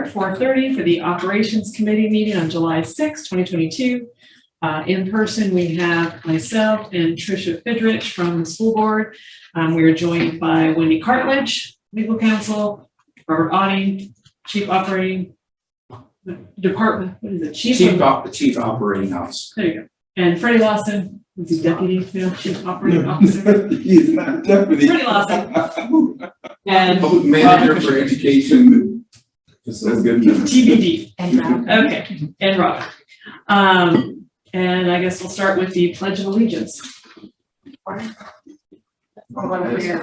at 4:30 for the Operations Committee meeting on July 6, 2022. In person, we have myself and Tricia Fidrich from the school board. We are joined by Wendy Cartledge, legal counsel, Robert Otting, chief operating department. What is it? Chief operating officer. There you go. And Freddie Lawson, who's the deputy chief operating officer. He's not deputy. Freddie Lawson. And manager for education. Just so good. TBD. And Rob. Okay. And Robert. And I guess we'll start with the Pledge of Allegiance. Corner. Okay.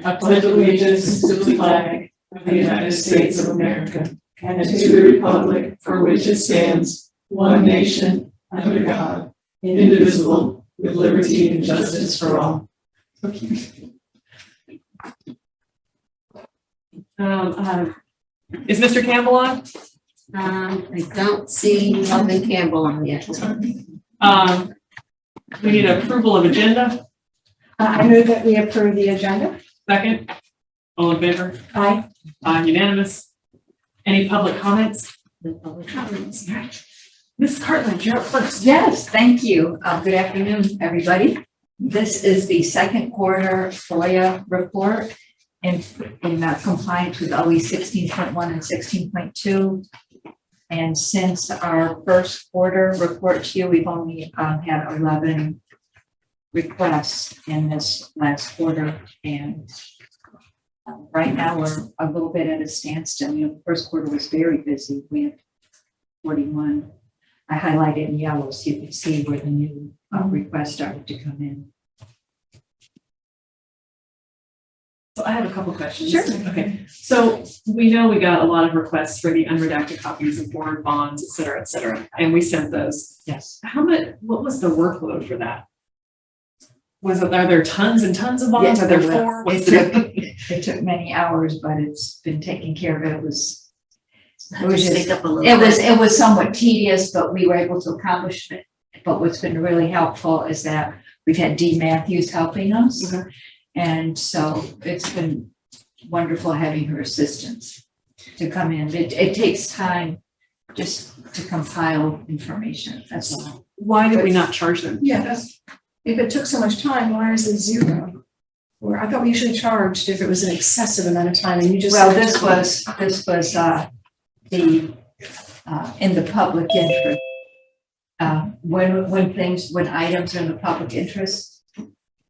I pledge allegiance to the flag of the United States of America and to the republic for which it stands, one nation, under God, indivisible, with liberty and justice for all. Is Mr. Campbell on? I don't see Melvin Campbell on yet. We need approval of agenda. I move that we approve the agenda. Second. All in favor? Aye. Unanimous. Any public comments? The public comments. Ms. Cartledge, you're up first. Yes, thank you. Good afternoon, everybody. This is the second quarter FOIA report in compliance with OE 16.1 and 16.2. And since our first quarter report to you, we've only had 11 requests in this last quarter. And right now we're a little bit at a standstill. You know, the first quarter was very busy. We had 41. I highlighted in yellow so you can see where the new requests started to come in. So I have a couple questions. Sure. Okay. So we know we got a lot of requests for the unredacted copies of foreign bonds, et cetera, and we sent those. Yes. What was the workload for that? Are there tons and tons of bonds? Yes, Are there there were. four? What's the It took many hours, but it's been taken care of. It was somewhat tedious, but we were able to accomplish it. But what's been really helpful is that we've had Dee Matthews helping us. Mm-hmm. And so it's been wonderful having her assistance to come in. It takes time just to compile information. That's all. Why did we not charge them? Yeah, if it took so much time, why is it zero? Or I thought we usually charged if it was an excessive amount of time, and you just. Well, this was in the public interest. When items are in the public interest,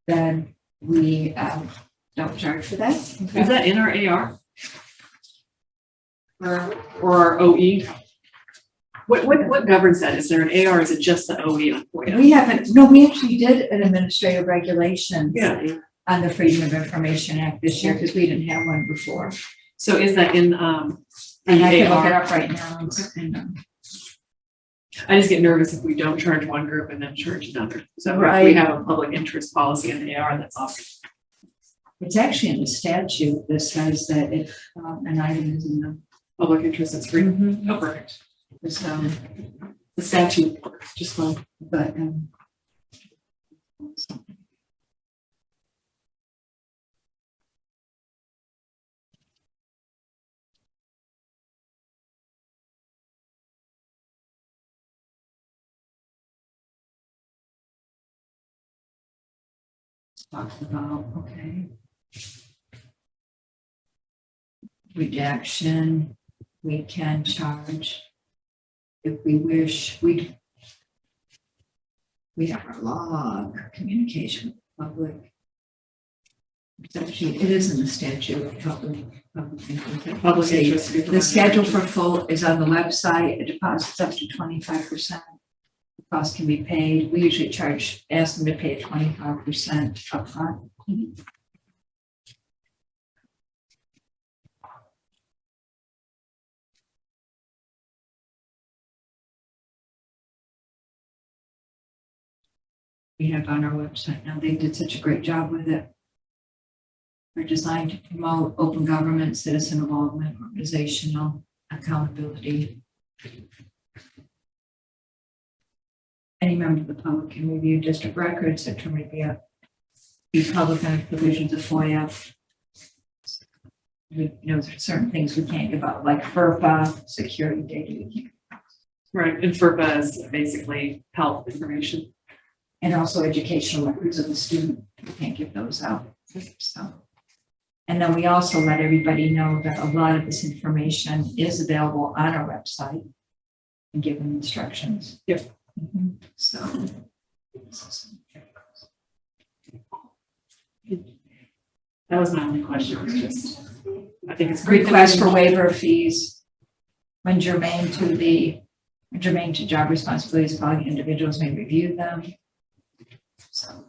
then we don't charge for that. Is that in our AR? Or our OE? What governs that? Is there an AR or is it just the OE on FOIA? We actually did an administrative regulation on the Freedom of Information Act this year because we didn't have one before. So is that in and I can look it up right now. I just get nervous if we don't charge one group and then charge another. So Right. if we have a public interest policy in the AR, that's awesome. It's actually in the statute that says that if an item is in the Public interest, that's free. Oh, perfect. so, The statute, just fine. but talked about, okay. Redaction, we can charge if we wish. We have our log communication with the public. It's actually, it is in the statute, public interest. The schedule for full is on the website. It deposits up to 25%. The cost can be paid. We usually ask them to pay 25% upfront. We have on our website now. They did such a great job with it. They're designed to promote open government, citizen involvement, organizational accountability. Any member of the public can review district records that can review the public and provisions of FOIA. you know, there's certain things we can't give out, like FERPA, security data, we can't. Right, and FERPA is basically health information. And also educational records of the student, we can't give those out, so. And then we also let everybody know that a lot of this information is available on our website and give them instructions. Yep. So. That was my only question. It was just, I think it's great. Request for waiver of fees when germane to job responsibilities, following individuals may review them. So.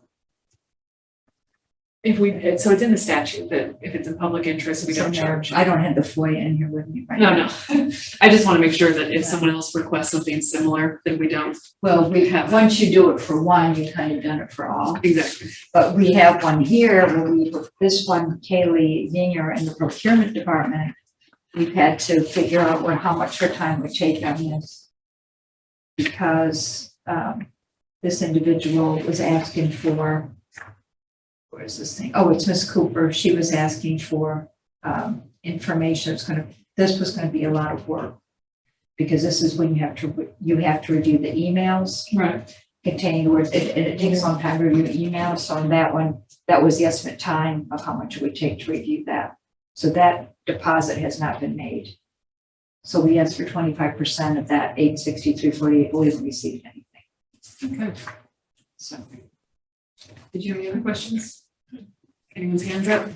If so it's in the statute that if it's in public interest, we don't charge. I don't have the FOIA in here with me right No, now. no. I just want to make sure that if someone else requests something similar, then we don't. Well, once you do it for one, you kind of done it for all. Exactly. But we have one here where this one, Kaylee Yenier in the procurement department, we've had to figure out how much her time would take on this. Because this individual was asking for, where's this thing? Oh, it's Miss Cooper. She was asking for information. This was going to be a lot of work because this is when you have to review the emails Right. containing words. It takes a long time to review emails. So on that one, that was the estimate time of how much it would take to review that. So that deposit has not been made. So we asked for 25% of that $863.48. We haven't received anything. Okay. So, did you have any other questions? Anyone's hands up?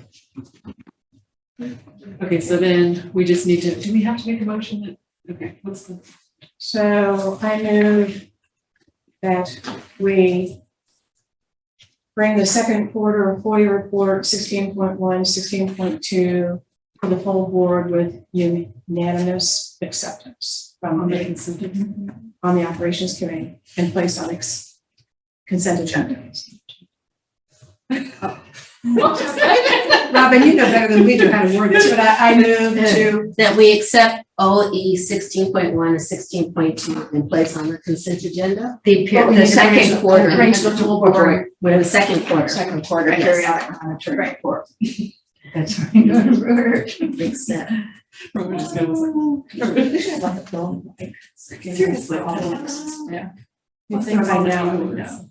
Okay, so then we just need to, do we have to make a motion? Okay, what's the? So I move that we bring the second quarter employee report 16.1, 16.2 for the full board with unanimous acceptance from on the operations committee and placed on consent agenda. Robin, you know better than we do how to word this, but I move to that we accept OE 16.1 and 16.2 and place on the consent agenda. The second quarter. bring to the full board With the second quarter. Second quarter Yes. periodic monitoring report. That's right. Accept. We're just gonna- Seriously. Yeah. No.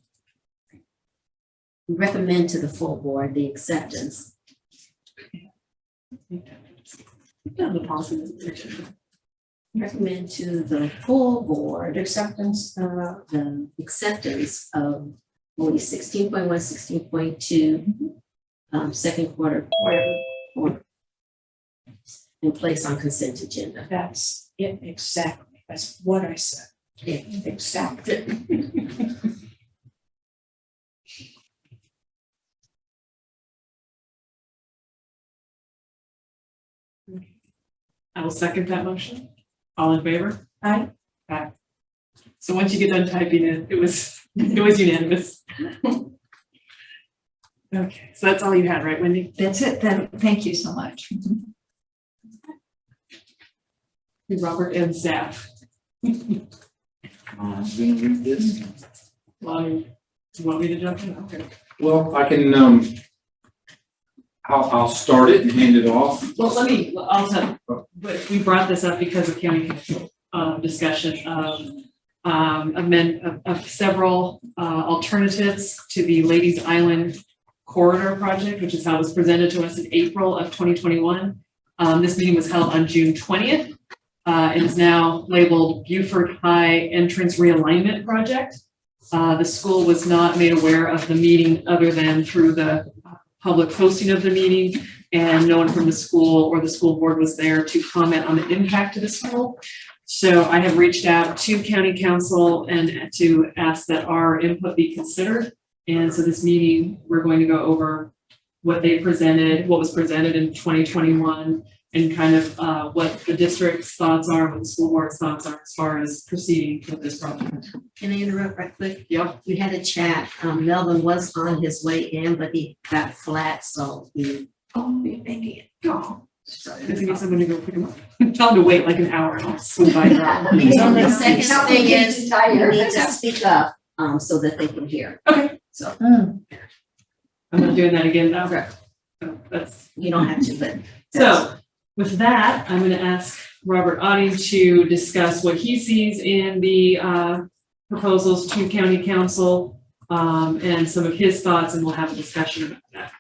Recommend to the full board the acceptance. The policy doesn't. Recommend to the full board Acceptance. the acceptance of OE 16.1, 16.2, second quarter report, and place on consent agenda. That's it exactly. That's what I said. Yeah. Exactly. I will second that motion. All in favor? Aye. Aye. So once you get done typing it, it was unanimous. Okay, so that's all you had, right, Wendy? That's it then. Thank you so much. Robert and staff. Read this. Well, you want me to jump in? Okay. Well, I can, I'll start it and hand it off. Well, I'll tell, but we brought this up because of county council discussion of several alternatives to the Ladies Island Corridor project, which is how it was presented to us in April of 2021. This meeting was held on June 20th. It is now labeled Beaufort High Entrance Realignment Project. The school was not made aware of the meeting other than through the public posting of the meeting, and no one from the school or the school board was there to comment on the impact to the school. So I have reached out to county council and to ask that our input be considered. And so this meeting, we're going to go over what they presented, what was presented in 2021, and kind of what the district's thoughts are, what the school board's thoughts are as far as proceeding with this project. Can I interrupt right quick? Yep. We had a chat. Melvin was on his way in, but he got flat, so we making it. Oh, does he need someone to go pick him up? Tell him to wait like an hour and I'll swing by. The second thing is, you need to speak up so that they can hear. Okay. So I'm not doing that again now. Okay. So that's you don't have to, but so With that, I'm going to ask Robert Otting to discuss what he sees in the proposals to county council and some of his thoughts, and we'll have a discussion about that.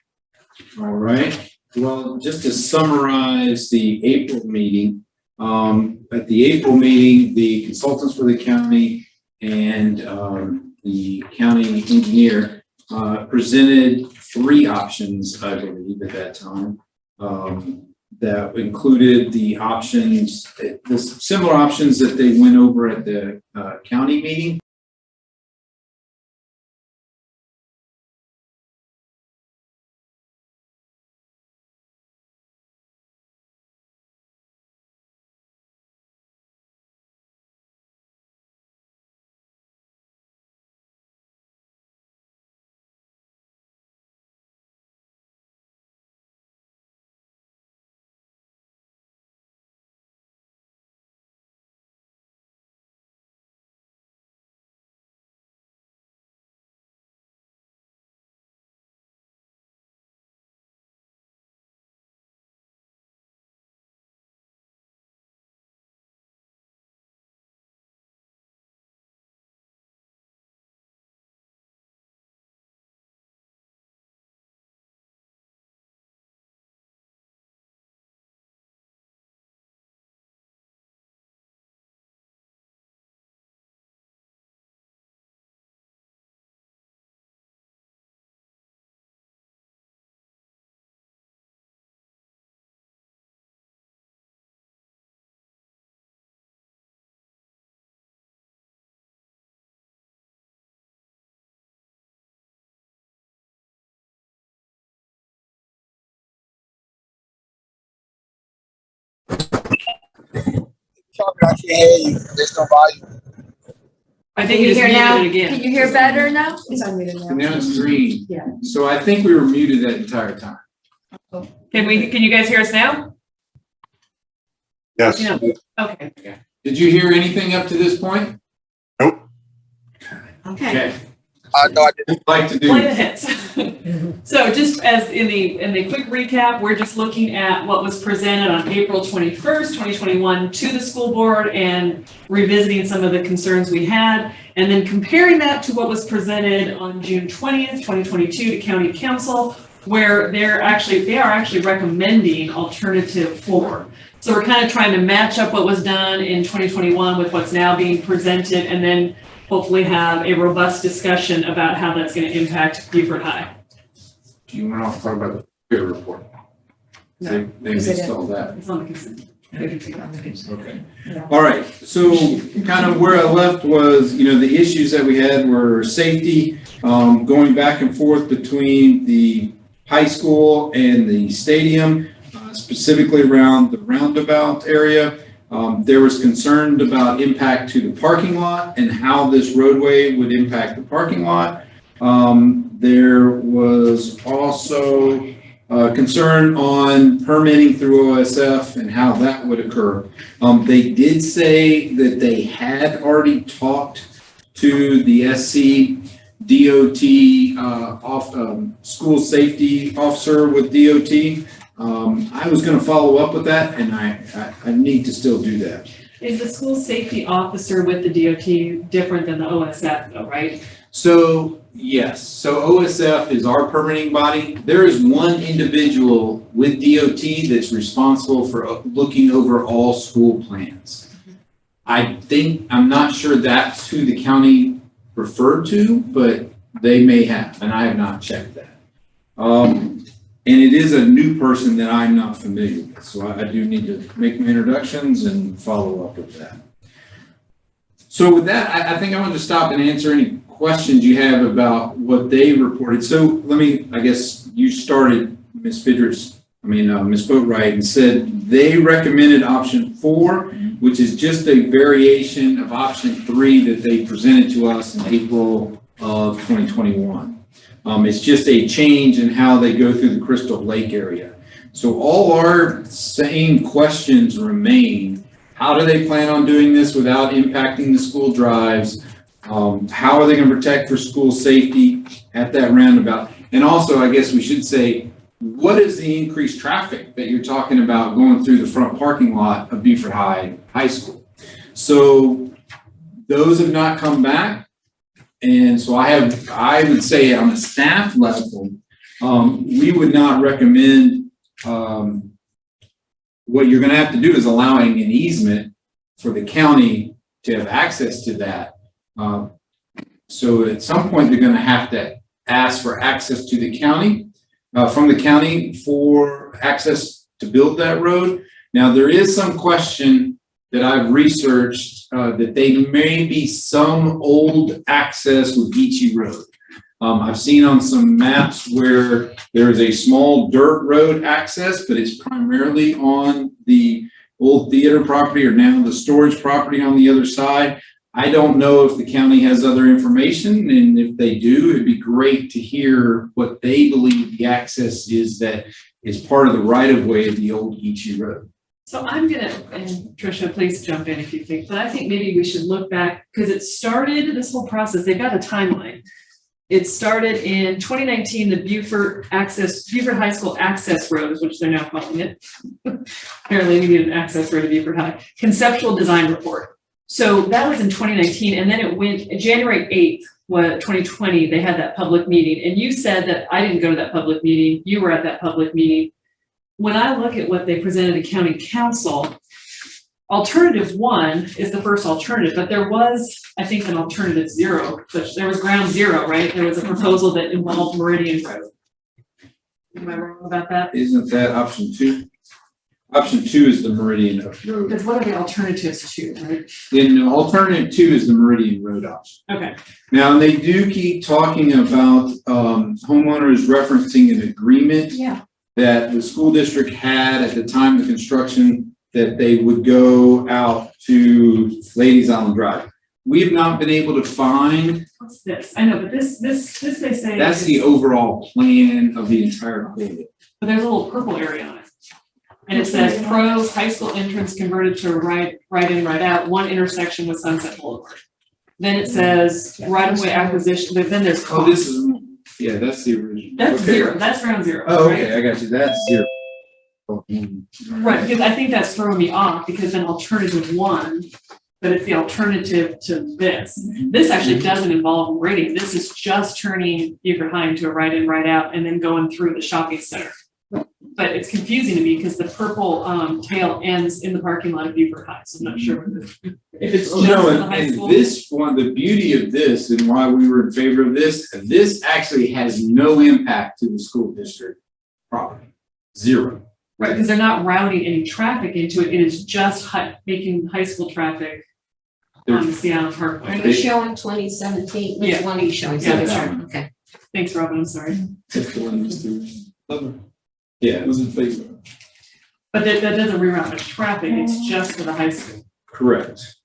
All right. Well, just to summarize the April meeting, at the April meeting, the consultants for the county and the county engineer presented 3 options, I believe, at that time. That included the options, the similar options that they went over at the county meeting. I can't hear you. There's no volume. I think Can you you just hear now? muted it again. Can you hear better now? It's unmuted now. And now it's green. Yeah. So I think we were muted that entire time. Can you guys hear us now? Yes. Yeah. Okay. Did you hear anything up to this point? Okay. No, I didn't. Like to Play the do. hits. So just as in the quick recap, we're just looking at what was presented on April 21st, 2021 to the school board and revisiting some of the concerns we had, and then comparing that to what was presented on June 20th, 2022 to county council, where they are actually recommending alternative 4. So we're kind of trying to match up what was done in 2021 with what's now being presented, and then hopefully have a robust discussion about how that's going to impact Beaufort High. Do you want to talk about the peer report? No, They because they missed all that. It's on the consent. Okay. All right. So kind of where I left was, the issues that we had were safety, going back and forth between the high school and the stadium, specifically around the roundabout area. There was concern about impact to the parking lot and how this roadway would impact the parking lot. There was also concern on permitting through OSF and how that would occur. They did say that they had already talked to the SC DOT school safety officer with DOT. I was going to follow up with that, and I need to still do that. Is the school safety officer with the DOT different than the OSF though, right? So, yes. So OSF is our permitting body. There is one individual with DOT that's responsible for looking over all school plans. I'm not sure that's who the county referred to, but they may have, and I have not checked that. And it is a new person that I'm not familiar with, so I do need to make my introductions and follow up with that. So with that, I think I want to stop and answer any questions you have about what they reported. So I guess you started, Ms. Ms. Boatwright, and said they recommended option 4, which is just a variation of option 3 that they presented to us in April of 2021. It's just a change in how they go through the Crystal Lake area. So all our same questions remain. How do they plan on doing this without impacting the school drives? How are they going to protect for school safety at that roundabout? And also, I guess we should say, what is the increased traffic that you're talking about going through the front parking lot of Beaufort High School? So those have not come back. And so I would say on a staff level, we would not recommend, what you're going to have to do is allowing an easement for the county to have access to that. So at some point, they're going to have to ask for access to the county, from the county for access to build that road. Now, there is some question that I've researched that there may be some old access with Geechee Road. I've seen on some maps where there is a small dirt road access, but it's primarily on the old theater property or now the storage property on the other side. I don't know if the county has other information, and if they do, it'd be great to hear what they believe the access is that is part of the right-of-way of the old Geechee Road. So I'm gonna, and Tricia, please jump in if you think, but I think maybe we should look back, because it started, this whole process, they've got a timeline. It started in 2019, the Beaufort High School Access Road, which they're now calling it. Apparently we need an access road to Beaufort High. Conceptual design report. So that was in 2019, and then it went January 8th, 2020, they had that public meeting. And you said that I didn't go to that public meeting. You were at that public meeting. When I look at what they presented to county council, alternative 1 is the first alternative, but there was, I think, an alternative 0. So there was ground 0, right? There was a proposal that involved Meridian Road. Am I wrong about that? Isn't that option 2? Option 2 is the Meridian Road. Because what are the alternatives to, right? Then alternative 2 is the Meridian Road option. Okay. Now, they do keep talking about homeowners referencing an agreement that the school district had at the time of construction that they would go out to Ladies Island Drive. We have not been able to find. What's this? I know, but this they say. That's the overall plan of the entire building. But there's a little purple area on it. And it says pros, high school entrance converted to right in, right out, one intersection with Sunset Boulevard. Then it says right of way acquisition, but then there's. Oh, this is, yeah, that's the original. That's 0. That's round 0. Oh, right? okay, I got you. That's 0. Right, because I think that's throwing me off, because then alternative 1, but it's the alternative to this. This actually doesn't involve Meridian. This is just turning Beaufort High into a right in, right out, and then going through the shopping center. But it's confusing to me because the purple tail ends in the parking lot of Beaufort High, so I'm not sure if it's just No, the high and school. this one, the beauty of this and why we were in favor of this actually has no impact to the school district property. 0. Right, because they're not routing any traffic into it. It is just making high school traffic on the Seattle Are Parkway. you showing 2017? Which Yeah. one are you showing? Yeah, that Sorry. one. Okay. Thanks, Robin, I'm sorry. That's the one Mr. Lover Yeah, was in favor of. But that doesn't reroute much traffic, it's just for the high school. correct.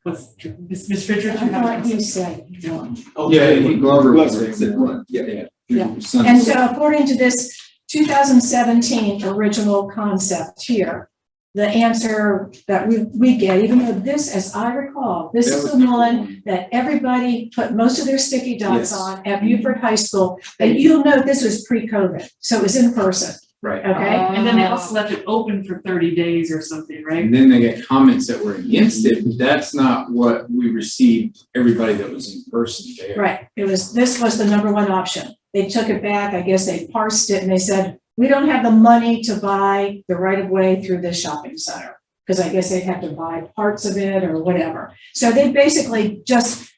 What's, Ms. Richards? I thought you said no. Yeah, Glover was Glover said one. Yeah. Yeah. Son- And so according to this 2017 original concept here, the answer that we get, even though this, as I recall, this That is was the one that everybody put most of their sticky dots Yes. on at Beaufort High School. And you'll note this was pre-COVID, so it was in person, Right. okay? And then they also left it open for 30 days or something, right? And then they get comments that were against it, but that's not what we received, everybody that was in person there. Right, this was the number 1 option. They took it back, I guess they parsed it and they said, we don't have the money to buy the right of way through this shopping center. Because I guess they'd have to buy parts of it or whatever. So they basically just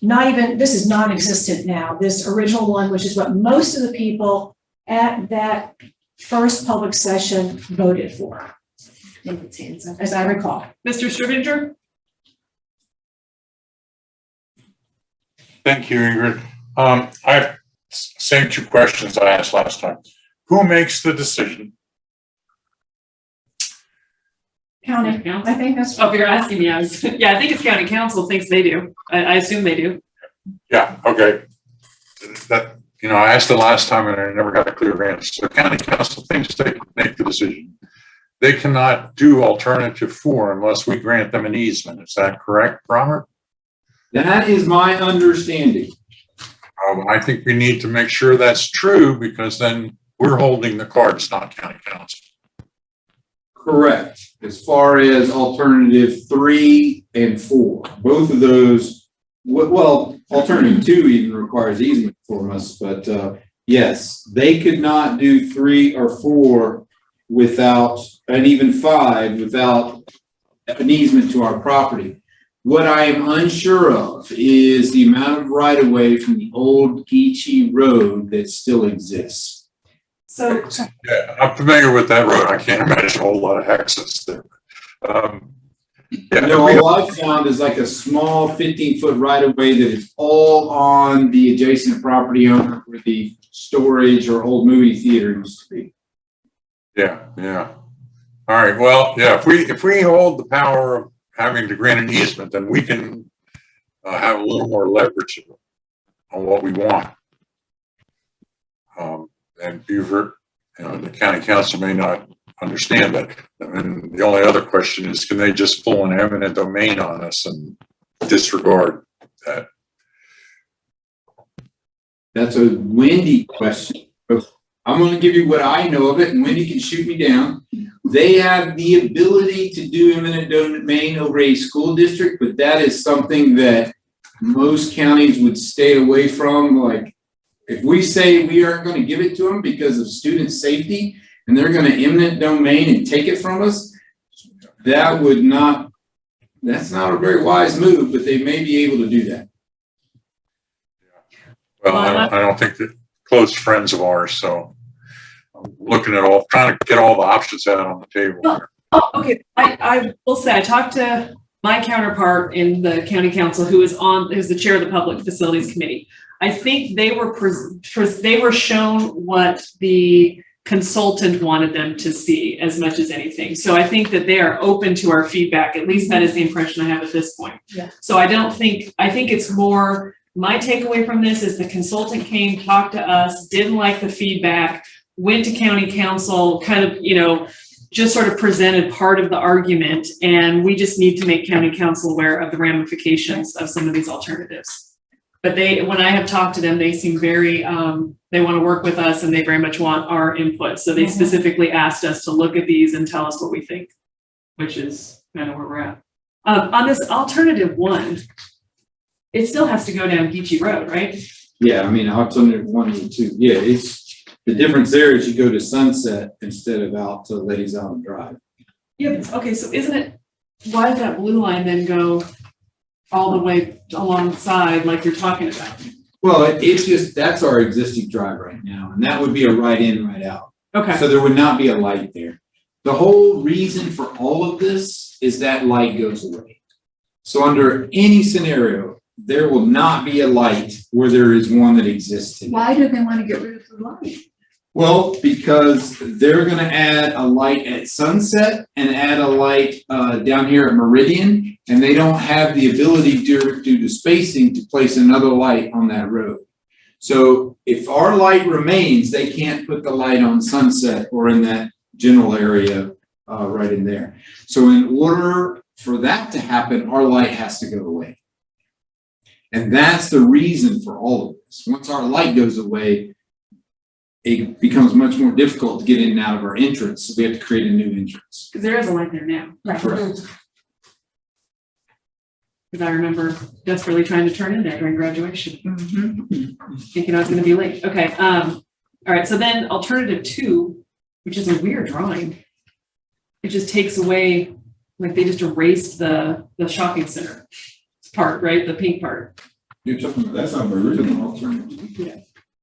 this is non-existent now, this original one, which is what most of the people at that first public session voted for, as I recall. Mr. Scrivener? Thank you, Ingrid. I have same 2 questions I asked last time. Who makes the decision? County, I think that's. Oh, if you're asking me, I think it's county council thinks they do. I assume they do. Yeah, okay. That, I asked the last time and I never got a clear answer. So county council thinks they can make the decision. They cannot do alternative 4 unless we grant them an easement. Is that correct, Robert? That is my understanding. I think we need to make sure that's true, because then we're holding the cards, not county council. Correct. As far as alternative 3 and 4, both of those, well, alternative 2 even requires easement from us, but yes, they could not do 3 or 4 without, and even 5 without an easement to our property. What I am unsure of is the amount of right of way from the old Geechee Road that still exists. So, Yeah, I'm familiar with that road. I can't imagine a whole lot of access there. Yeah, No, all I've found is like a small 15-foot right of way that is all on the adjacent property owner where the storage or old movie theater used to be. yeah. All right, well, yeah, if we hold the power of having to grant an easement, then we can have a little more leverage on what we want. And Beaufort, the county council may not understand that. And the only other question is, can they just pull an eminent domain on us and disregard that? That's a Wendy question. I'm going to give you what I know of it, and Wendy can shoot me down. They have the ability to do eminent domain over a school district, but that is something that most counties would stay away from. Like, if we say we aren't going to give it to them because of student safety, and they're going to eminent domain and take it from us, that's not a very wise move, but they may be able to do that. Well, I don't think that close friends of ours, so I'm looking at trying to get all the options out on the table here. oh, okay, I will say, I talked to my counterpart in the county council who's the chair of the Public Facilities Committee. I think they were shown what the consultant wanted them to see as much as anything. So I think that they are open to our feedback. At least that is the impression I have at this point. Yeah. So I think it's more, my takeaway from this is the consultant came, talked to us, didn't like the feedback, went to county council, kind of, just sort of presented part of the argument. And we just need to make county council aware of the ramifications of some of these alternatives. But when I have talked to them, they seem very, they want to work with us and they very much want our input. So they specifically asked us to look at these and tell us what we think, which is kind of where we're at. On this alternative 1, it still has to go down Geechee Road, right? Yeah, I mean, alternative 1 and 2. Yeah, the difference there is you go to Sunset instead of out to Ladies Island Drive. Yeah, okay, so why does that blue line then go all the way alongside like you're talking about? Well, it's just, that's our existing drive right now, and that would be a right in, right out. Okay. So there would not be a light there. The whole reason for all of this is that light goes away. So under any scenario, there will not be a light where there is one that exists today. Why do they want to get rid of the light? Well, because they're going to add a light at Sunset and add a light down here at Meridian, and they don't have the ability due to spacing to place another light on that road. So if our light remains, they can't put the light on Sunset or in that general area right in there. So in order for that to happen, our light has to go away. And that's the reason for all of this. Once our light goes away, it becomes much more difficult to get in and out of our entrance. So we have to create a new entrance. Because there is a light there now. Right. Correct. Because I remember desperately trying to turn in there during graduation, thinking I was going to be late. Okay. All right. So then alternative 2, which is a weird drawing, it just takes away, like they just erased the shopping center part, right? The pink part. You're talking about, that's not the original alternative. Yeah.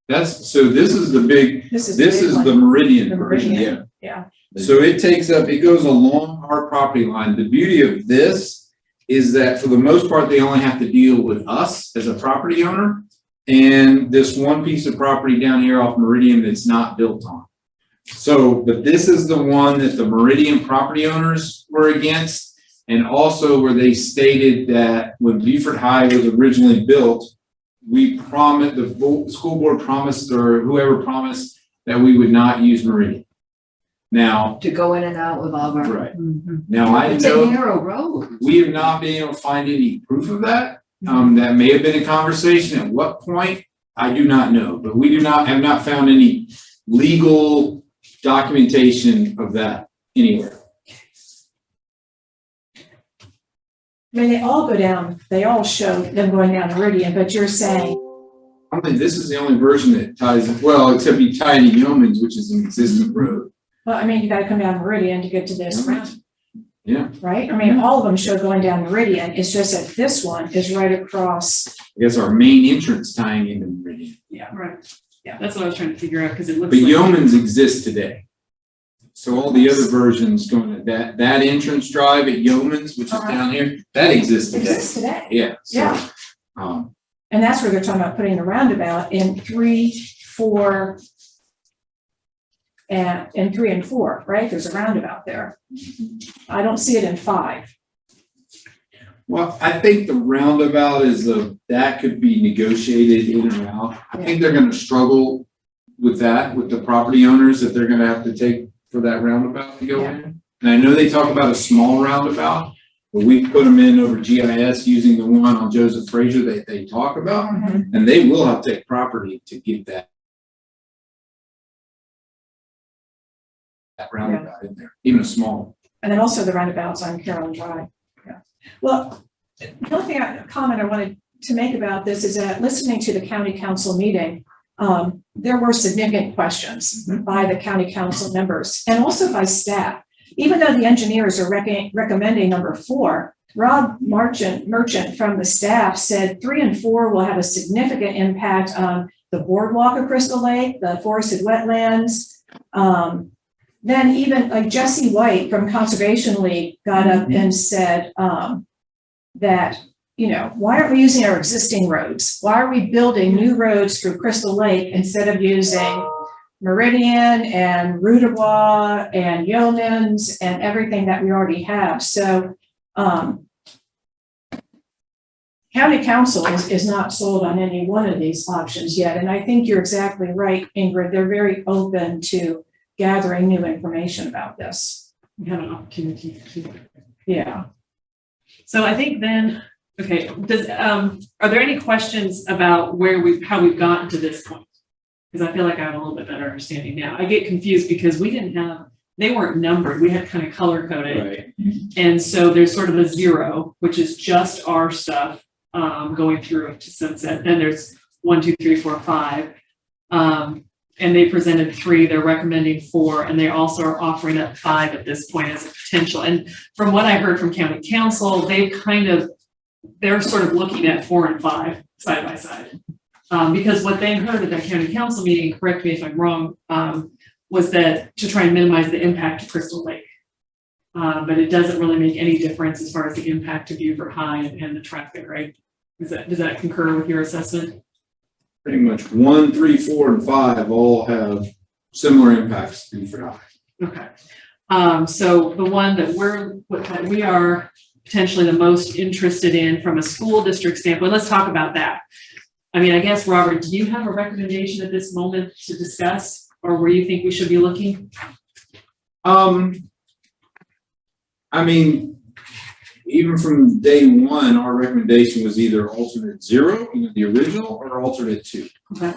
This is the big, This is the Meridian. The Meridian. Yeah. Yeah. So it goes along our property line. The beauty of this is that for the most part, they only have to deal with us as a property owner and this one piece of property down here off Meridian that's not built on. So, but this is the one that the Meridian property owners were against, and also where they stated that when Beaufort High was originally built, the school board promised, or whoever promised, that we would not use Meridian. Now, To go in and out with all of our. right. Now, I It's a know narrow road. we have not been able to find any proof of that. That may have been a conversation. At what point, I do not know, but we have not found any legal documentation of that anywhere. I mean, they all go down, they all show them going down Meridian, but you're saying, I mean, this is the only version that ties, well, except you tie into Yeomans, which is an existing road. well, I mean, you gotta come down Meridian to get to this round. Yeah. Right? I mean, all of them show going down Meridian. It's just that this one is right across. I guess our main entrance tying into Meridian. Yeah, right. Yeah, that's what I was trying to figure out, because it looks But like. Yeomans exists today. So all the other versions going to that entrance drive at Yeomans, which is down here, that exists today. Exists today. Yeah. So, Yeah. Um, And that's where they're talking about putting the roundabout in 3, 4, and in 3 and 4, right? There's a roundabout there. I don't see it in 5. well, I think the roundabout that could be negotiated in and out. I think they're going to struggle with that, with the property owners that they're going to have to take for that roundabout to go in. And I know they talk about a small roundabout, but we put them in over GIS using the one on Joseph Frazier that they talk about, and they will have to take property to get that roundabout in there, even a small. And then also the roundabouts on Carolyn Drive. Yeah. Well, the only comment I wanted to make about this is that listening to the county council meeting, there were significant questions by the county council members and also by staff. Even though the engineers are recommending number 4, Rob Merchant from the staff said 3 and 4 will have a significant impact on the boardwalk of Crystal Lake, the forested wetlands. Then even like Jesse White from Conservation League got up and said that, you know, why aren't we using our existing roads? Why are we building new roads through Crystal Lake instead of using Meridian and Rue de Bois and Yeomans and everything that we already have? So county council is not sold on any one of these options yet. And I think you're exactly right, Ingrid. They're very open to gathering new information about this. We have an opportunity to. Yeah. So I think then, okay, are there any questions about how we've gotten to this point? Because I feel like I have a little bit better understanding now. I get confused because they weren't numbered. We had kind of color coded. Right. And so there's sort of a 0, which is just our stuff going through to Sunset. Then there's 1, 2, 3, 4, 5. And they presented 3, they're recommending 4, and they also are offering up 5 at this point as a potential. And from what I heard from county council, they're sort of looking at 4 and 5 side by side. Because what they heard at that county council meeting, correct me if I'm wrong, was that to try and minimize the impact to Crystal Lake. But it doesn't really make any difference as far as the impact to Beaufort High and the traffic, right? Does that concur with your assessment? Pretty much 1, 3, 4, and 5 all have similar impacts to Beaufort High. Okay. So the one that we are potentially the most interested in from a school district standpoint, let's talk about that. I mean, I guess, Robert, do you have a recommendation at this moment to discuss, or where you think we should be looking? I mean, even from day one, our recommendation was either alternate 0, the original, or alternate 2. Okay.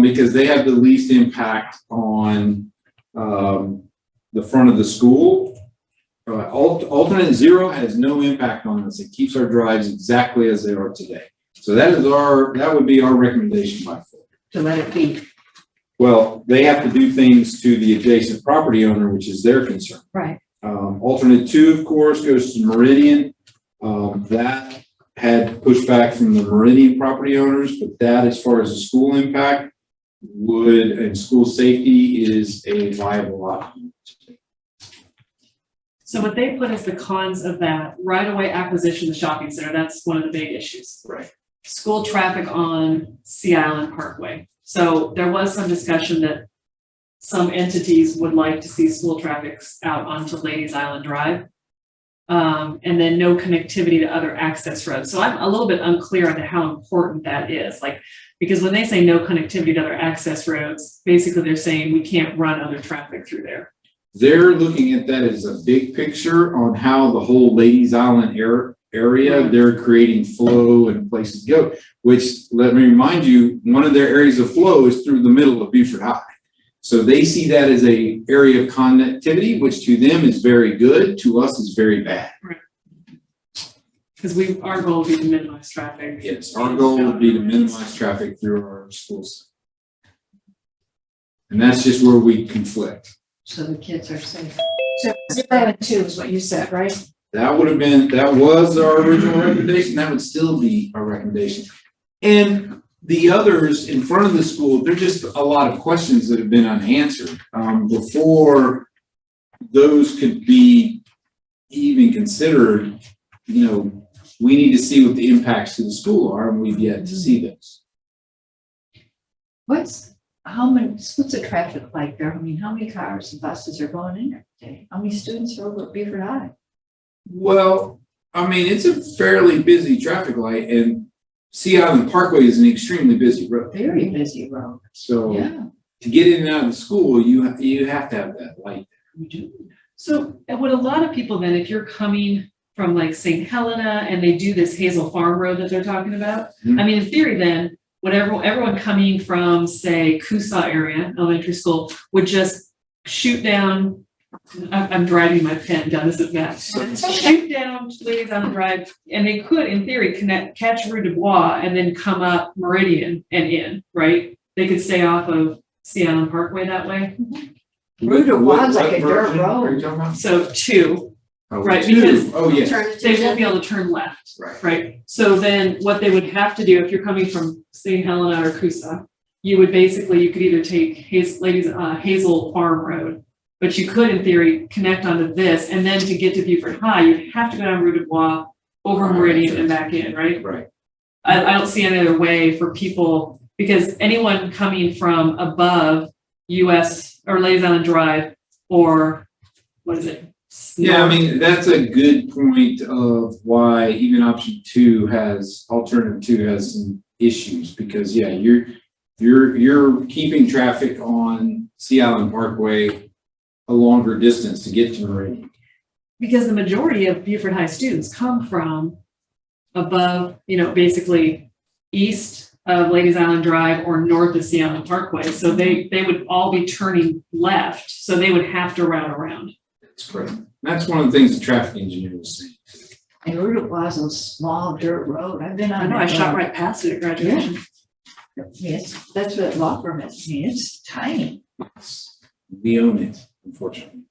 Because they have the least impact on the front of the school. Alternate 0 has no impact on us. It keeps our drives exactly as they are today. So that would be our recommendation by 4. To let it be. Well, they have to do things to the adjacent property owner, which is their concern. Right. Alternate 2, of course, goes to Meridian. That had pushback from the Meridian property owners, but that, as far as the school impact, and school safety, is a viable option. So what they put as the cons of that, right-of-way acquisition of the shopping center, that's one of the big issues. Right. School traffic on Sea Island Parkway. So there was some discussion that some entities would like to see school traffic out onto Ladies Island Drive. And then no connectivity to other access roads. So I'm a little bit unclear on how important that is. Because when they say no connectivity to other access roads, basically they're saying we can't run other traffic through there. They're looking at that as a big picture on how the whole Ladies Island area, they're creating flow and places to go, which, let me remind you, one of their areas of flow is through the middle of Beaufort High. So they see that as a area of connectivity, which to them is very good, to us is very bad. Because our goal would be to minimize traffic. Yes, our goal would be to minimize traffic through our schools. And that's just where we conflict. So the kids are safe. So 0 and 2 is what you said, right? That was our original recommendation, that would still be our recommendation. And the others in front of the school, there're just a lot of questions that have been unanswered. Before those could be even considered, we need to see what the impacts to the school are, and we've yet to see those. What's the traffic like there? I mean, how many cars and buses are going in every day? How many students are over at Beaufort High? Well, I mean, it's a fairly busy traffic light, and Sea Island Parkway is an extremely busy road. Very busy road. So Yeah. to get in and out of the school, you have to have that light. So would a lot of people then, if you're coming from like St. Helena and they do this Hazel Farm Road that they're talking about, Mhm. I mean, in theory then, everyone coming from, say, Coosaw area, elementary school, would just shoot down, I'm driving my pen down this map. Shoot down Ladies Island Drive, and they could, in theory, catch Rue du Bois and then come up Meridian and in, right? They could stay off of Sea Island Parkway that way. Rue du Bois is like a What dirt version are you road. talking about? So 2, Oh, Right, two. because- Oh, yes, they won't be able to turn left. right. Right, so then what they would have to do if you're coming from St. Helena or Coosa, you could either take Hazel Farm Road, but you could in theory connect onto this, and then to get to Beaufort High, you'd have to go down Rue du Bois, over Meridian and back in, right? Right. I don't see any other way for people, because anyone coming from above US or Ladies Island Drive, or what is it? Yeah, I mean, that's a good point of why even alternative two has some issues, because yeah, you're keeping traffic on Sea Island Parkway a longer distance to get to Meridian. Because the majority of Beaufort High students come from above, basically east of Ladies Island Drive or north of Sea Island Parkway. So they would all be turning left, so they would have to route around. That's correct. That's one of the things the traffic engineer was saying. And Rue du Bois is a small dirt road. I've been on. I know, I that shot road. right past it at graduation. Yes, that's what law permits me. It's tiny. We own it, unfortunately.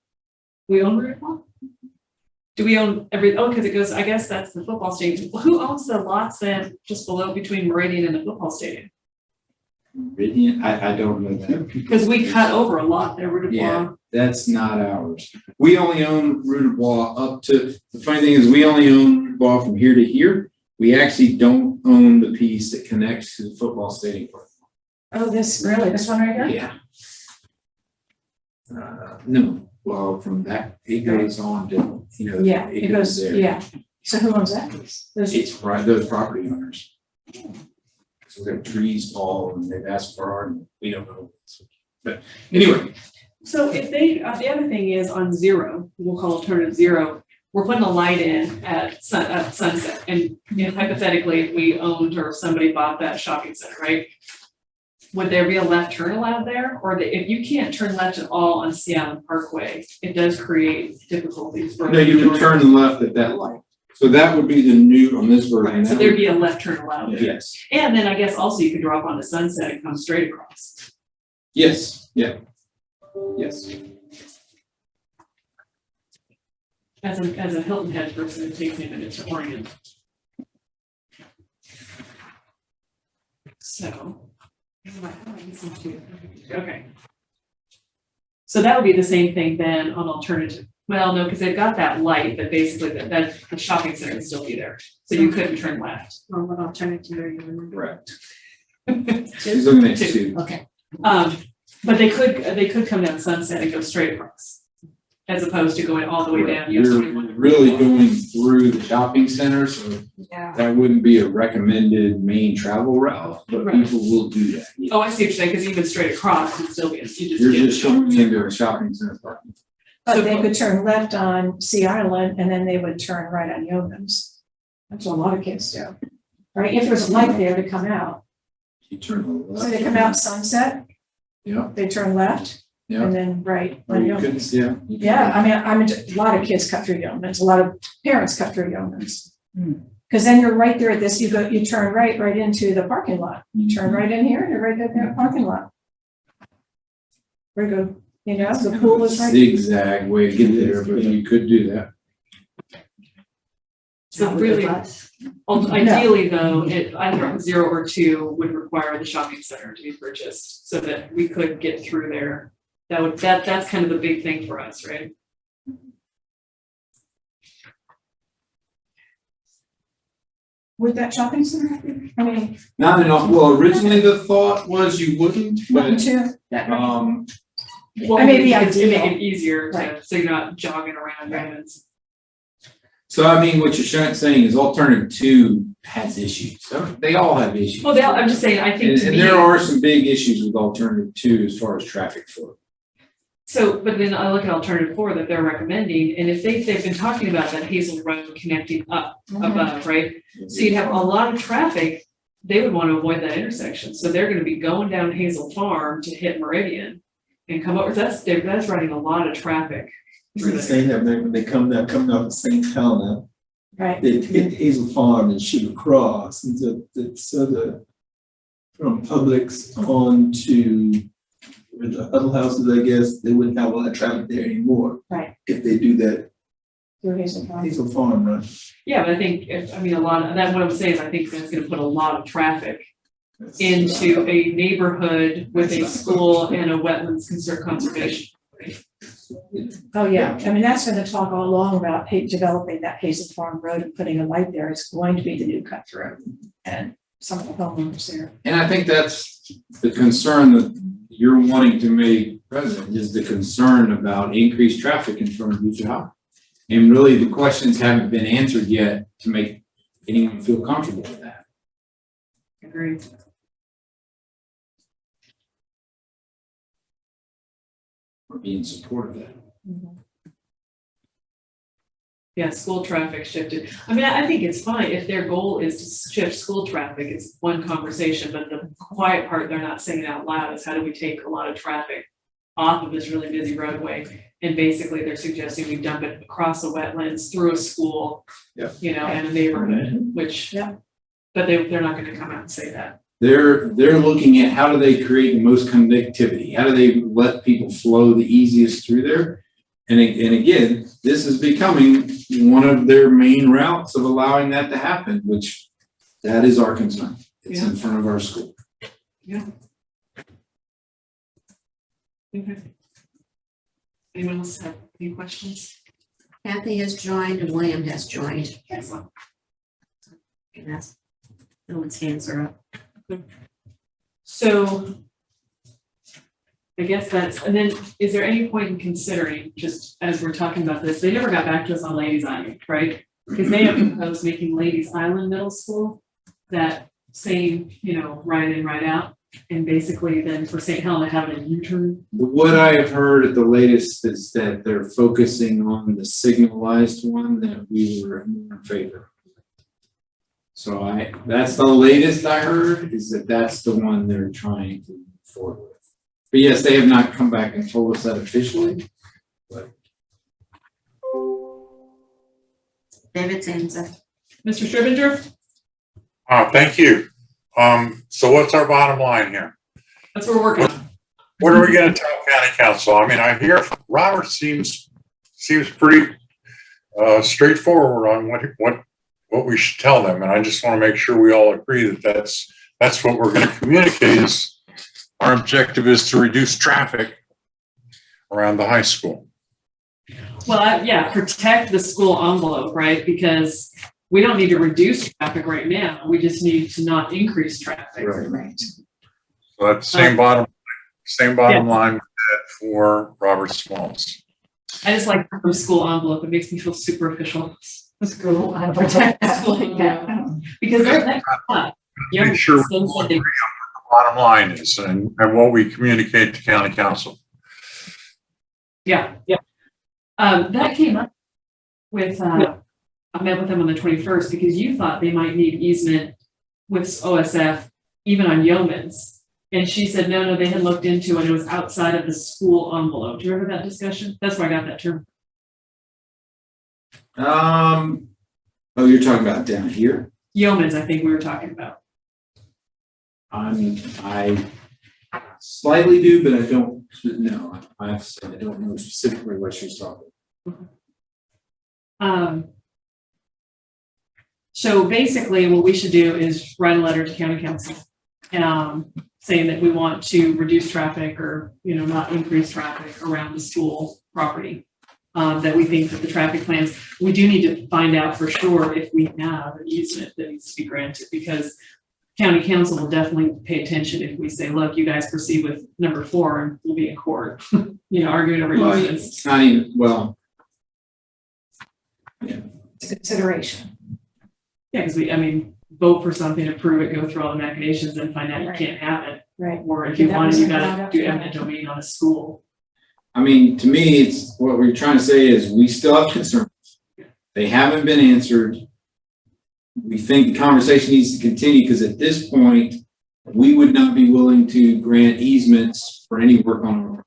We own Route 1? Do we own because it goes, I guess that's the football stadium. Well, who owns the lots then just below between Meridian and the football stadium? Meridian, I don't know that. Because we cut over a lot there, Rue du Bois. Yeah, that's not ours. We only own Rue du Bois up to, the funny thing is we only own Rue du Bois from here to here. We actually don't own the piece that connects to the football stadium. Oh, this one right here? Yeah. No, well, from that, it goes on to, Yeah, it goes, there. yeah. So who owns that? It's right, those property owners. So we have trees, Paul, and they've asked for our, and we don't know. But anyway, So if the other thing is on 0, we'll call alternative 0, we're putting a light in at Sunset. And hypothetically, if we owned or somebody bought that shopping center, right? Would there be a left turn allowed there? Or if you can't turn left at all on Sea Island Parkway, it does create difficulties. for- no, you can turn left at that light. So that would be the new on this version. Right, so there'd be a left turn allowed there. Yes, And then I guess also you could drop onto Sunset and come straight across. yes, yeah. Yes. As a Hilton Head person, it takes me a minute to orient. So. Okay. So that would be the same thing then on alternative. Well, no, because they've got that light, but basically that the shopping center would still be there. So you couldn't turn left. Or what alternative are you in? Correct. She's looking at Two. two. Okay. But they could come down Sunset and go straight across. As opposed to going all the way down. US You're 21. really going through the shopping center, so Yeah. that wouldn't be a recommended main travel route, but Right. people will do that. Yeah. Oh, I see what you're saying, because even straight across, it'd still be, You're just going into a shopping center parking. But they could turn left on Sea Island and then they would turn right on Yeoman's. That's what a lot of kids do. Right? If there's a light there to come out. You turn So left. they come out Sunset Yeah, They turn left yeah. and then right. Or you could, yeah. you could- Yeah, I mean, a lot of kids cut through Yeomans, a lot of parents cut through Yeomans. Hmm. Because then you're right there at this, you turn right into the parking lot. You turn right in here, and you're right there in the parking lot. Very good. You know, the pool is right. Zigzag way to get there, but you could do that. So Not with the really, bus. ideally though, it either 0 or 2 would require the shopping center to be purchased so that we could get through there. That's kind of the big thing for us, right? With that shopping center, I mean, Not enough, well, originally the thought was you wouldn't, one, but, two, that, Well, I mean, the to make ideal. it easier to, Right. so you're not jogging around Yeomans. so I mean, what you're saying is alternative 2 has issues. So they all have issues. Well, I'm just saying, I think And, to and me. there are some big issues with alternative 2 as far as traffic flow. So, but then I look at alternative 4 that they're recommending, and if they've been talking about that Hazel Road connecting up above, right? So you'd have a lot of traffic, they would want to avoid that intersection, so they're gonna be going down Hazel Farm to hit Meridian and come over, that's running a lot of traffic. through there. Saying that when they come down, coming off of St. Helena, right. they hit Hazel Farm and shoot across, and from Publix on to where the Huddle houses, I guess, they wouldn't have a lot of traffic there anymore. Right. If they do that Through Hazel Farm. Hazel Farm run. Yeah, but I think, a lot of, that, what I'm saying is I think that's gonna put a lot of traffic into a neighborhood with a school and a wetlands conservation. Oh, yeah, I mean, that's been the talk all along about developing that Hazel Farm Road and putting a light there. It's going to be the new cut through. And some of the homeowners there. And I think that's the concern that you're wanting to make present, is the concern about increased traffic in front of Beaufort High. And really, the questions haven't been answered yet to make anyone feel comfortable with that. Agreed. Or be in support of that. Yeah, school traffic shifted. I mean, I think it's fine if their goal is to shift school traffic, it's one conversation, but the quiet part, they're not saying it out loud, is how do we take a lot of traffic off of this really busy roadway? And basically they're suggesting we dump it across the wetlands, through a school, Yeah. you know, and a neighborhood, which, Yeah. but they're not gonna come out and say that. They're looking at how do they create the most connectivity? How do they let people flow the easiest through there? And again, this is becoming one of their main routes of allowing that to happen, which that is our concern. It's in front of our school. Okay. Anyone else have any questions? Kathy has joined and William has joined. Excellent. Yes. No one's hands are up. So I guess that's, and then is there any point in considering, just as we're talking about this, they never got back to us on Ladies Island, right? Because they have proposed making Ladies Island Middle School that same, ride in, ride out. And basically then for St. Helena having a U-turn. What I have heard at the latest is that they're focusing on the signalized one that we were more in favor. So that's the latest I heard, is that that's the one they're trying to move forward with. But yes, they have not come back and told us that officially. David's hands up. Mr. Stribinger, Thank you. So what's our bottom line here? that's what we're working on. What are we gonna tell county council? I mean, I hear Robert seems pretty straightforward on what we should tell them, and I just want to make sure we all agree that that's what we're gonna communicate is our objective is to reduce traffic around the high school. Well, protect the school envelope, right? Because we don't need to reduce traffic right now. We just need to not increase traffic. Right. So that's the same bottom line with that for Robert Smalls. I just like the school envelope. It makes me feel super official. School, I Protect the school envelope. Because that's not. Make sure we all agree on what the bottom line is and what we communicate to county council. Yeah. That came up with, I met with them on the 21st because you thought they might need easement with OSF, even on Yeomans. And she said, no, they had looked into it. It was outside of the school envelope. Do you remember that discussion? That's where I got that term. Oh, you're talking about down here? Yeoman's, I think we were talking about. I slightly do, but I don't know. I have to say I don't know specifically what she's talking. So basically what we should do is write a letter to county council, saying that we want to reduce traffic or, not increase traffic around the school property. That we think that the traffic plans, we do need to find out for sure if we have an easement that needs to be granted, because county council will definitely pay attention if we say, look, you guys proceed with number 4 and we'll be in court, arguing over easements. It's not even, well. It's a consideration. Yeah, because vote for something, approve it, go through all the machinations and find out you can't have it. Right. Or if you That want it, you wasn't brought gotta up, do yeah. eminent domain on a school. To me, it's what we're trying to say is we still have concerns. They haven't been answered. We think the conversation needs to continue because at this point, we would not be willing to grant easements for any work on our road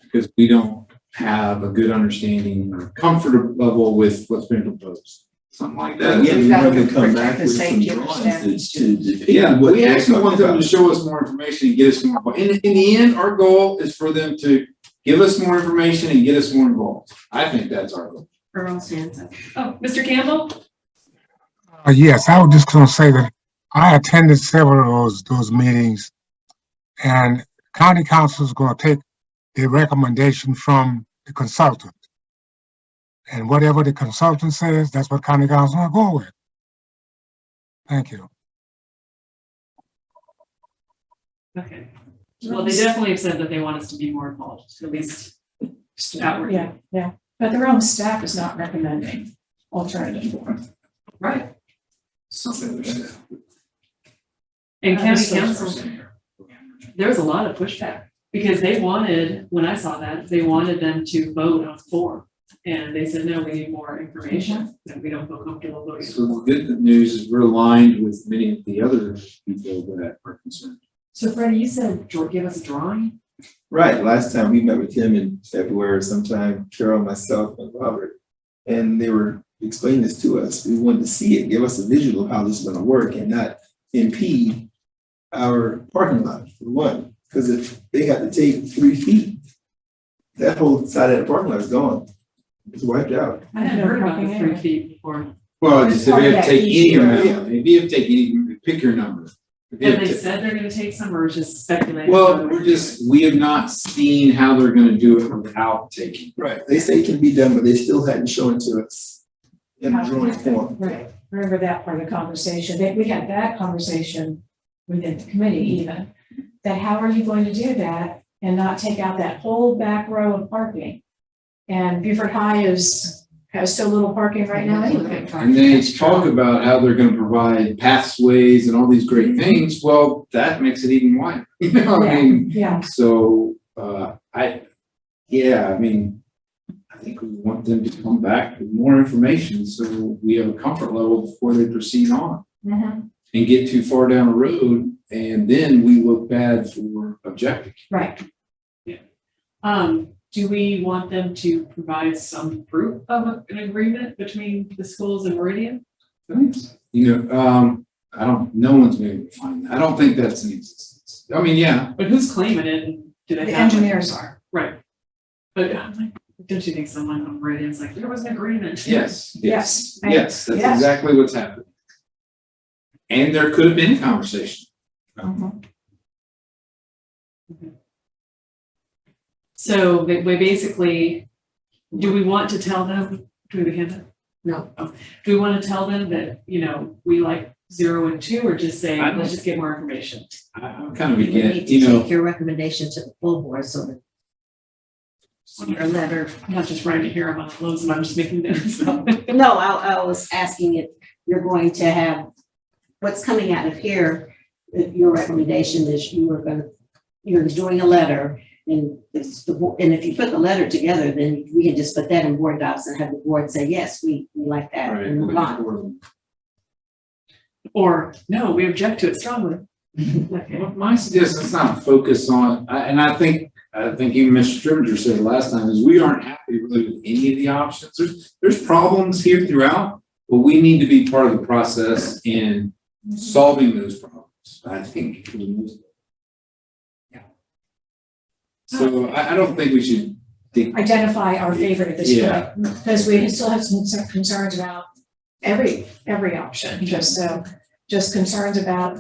because we don't have a good understanding or comfort level with what's been proposed. Something like that. Again, we We've got have to to come protect back the with some safety of the drawings staff. to Yeah, what we they're actually want talking them to about. show us more information and get us more involved. In the end, our goal is for them to give us more information and get us more involved. I think that's our goal. Earl's hands up. Oh, Mr. Campbell? Yes, I was just going to say that I attended several of those meetings, and county council is going to take the recommendation from the consultant. And whatever the consultant says, that's what county council will go with. Thank you. Okay. Well, they definitely have said that they want us to be more involved, at least outwardly. Yeah, but their own staff is not recommending alternative form. Right. Something like And county Understood. council, there was a lot of pushback because they wanted, when I saw that, they wanted them to vote on 4. And they said, no, we need more information, and we don't feel comfortable voting. So the good news is we're aligned with many of the other people that are concerned. So Freddie, you said, give us a drawing? Right, last time we met with him in February sometime, Carol, myself, and Robert, and they were explaining this to us. We wanted to see it, give us a visual of how this is gonna work and not impede our parking lot, for one. Because if they had to take 3 feet, that whole side of the parking lot is gone. It's wiped out. I hadn't heard about the 3 feet before. Well, It's just if part you of have to that take any easier. amount, if you have to take any, pick your number. If you And have they to- said they're gonna take some, or it's just speculating? Well, we have not seen how they're gonna do it without taking. Right, they say it can be done, but they still hadn't shown it to us in a drawing form. Right, remember that part of the conversation, we had that conversation within the committee even, that how are you going to do that and not take out that whole back row of parking? And Beaufort High has so little parking right now anyway. And they talk about how they're gonna provide pathways and all these great things. Well, that makes it even wider. Yeah, So, I think we want them to come back with more information so we have a comfort level before they proceed on mhm, and get too far down the road. And then we look bad for objecting. right. Do we want them to provide some proof of an agreement between the schools and Meridian? No one's been able to find that. I don't think that's in existence. Yeah, But who's claiming it, and do they The have? engineers are. Right. But don't you think someone on Meridian's like, there was an agreement? yes, Yes. yes, that's Yes. exactly what's happening. And there could have been a conversation. Mhm. So we basically, do we want to tell them, do we have that? No. Oh. Do we want to tell them that, we like 0 and 2, or just say, I don't- let's just get more information? I'm kind of You would need again, to take your recommendation to the full board so that your letter. I'm not just writing here about clothes, and I'm just making notes. No, I was asking if you're going to have, what's coming out of here, if your recommendation is you're doing a letter, and and if you put the letter together, then we can just put that in board docs and have the board say, yes, we like that, and move on. Or, no, we object to it strongly. Okay. My suggestion is not focus on, and I think even Mr. Stringer said last time, is we aren't happy really with any of the options. There's problems here throughout, but we need to be part of the process in solving those problems, I think. Yeah. So I don't think we should Identify our favorite at this Yeah. point, because we still have some concerns about every option, just concerns about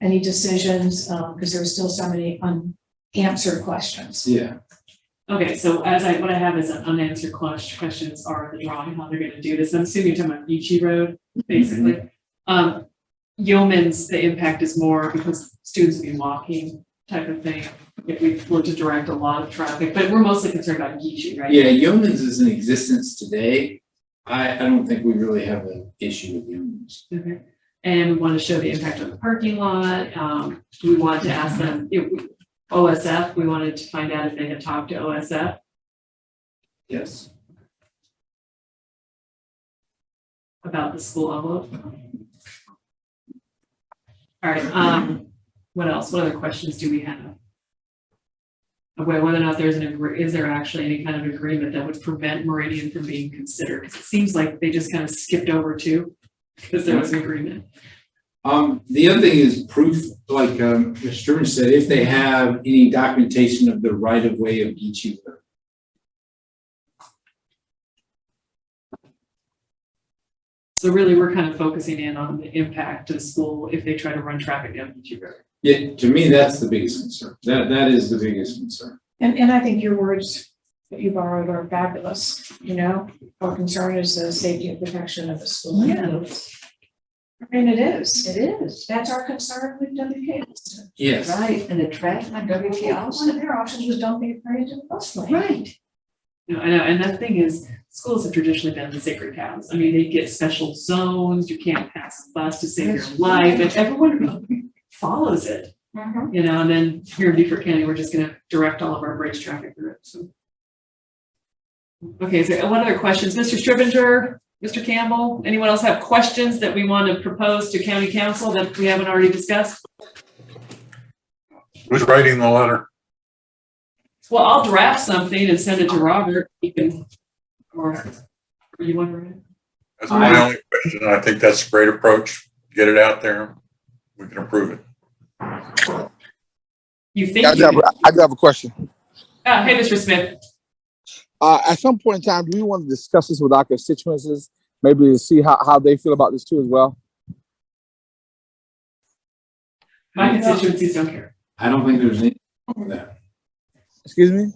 any decisions, because there's still so many unanswered questions. Yeah. Okay, so what I have is an unanswered questions are the drawing, how they're gonna do this. I'm assuming you're talking about Beachy Road, basically. Yeoman's, the impact is more because students will be walking type of thing. If we were to direct a lot of traffic, but we're mostly concerned about Beachy, right? Yeah, Yeoman's is in existence today. I don't think we really have an issue with Yeoman's. Okay. And we want to show the impact on the parking lot. We wanted to ask them, OSF, we wanted to find out if they had talked to OSF. Yes. About the school envelope. All right, what else? What other questions do we have? Whether or not is there actually any kind of agreement that would prevent Meridian from being considered? Because it seems like they just kind of skipped over two, because there was an agreement. The other thing is proof, like Mr. Sturman said, if they have any documentation of the right of way of each of them. So really, we're kind of focusing in on the impact to the school if they try to run traffic down Beachy Road. Yeah, to me, that's the biggest concern. That is the biggest concern. And I think your words that you borrowed are fabulous, our concern is the safety and protection of the school. Yeah. I mean, it is. It is. That's our concern with WK. Yes. Right, and the trash on WK One also. of their options was don't be afraid to the bus lane. Right. No, I know, and the thing is, schools have traditionally been the sacred cows. I mean, they get special zones, you can't pass a bus to save your life, and everyone follows it. Mhm. And then here in Beaufort County, we're just gonna direct all of our bridge traffic through it, so. Okay, so what other questions? Mr. Stribinger, Mr. Campbell, anyone else have questions that we want to propose to county council that we haven't already discussed? Who's writing the letter? Well, I'll draft something and send it to Robert, or you want to write it? That's my only question. I think that's a great approach. Get it out there. We can approve it. You think? I do have a question. Hey, Mr. Smith. At some point in time, do we want to discuss this with our constituencies? Maybe to see how they feel about this too as well? My constituencies don't care. I don't think there's anything wrong with that. Excuse me?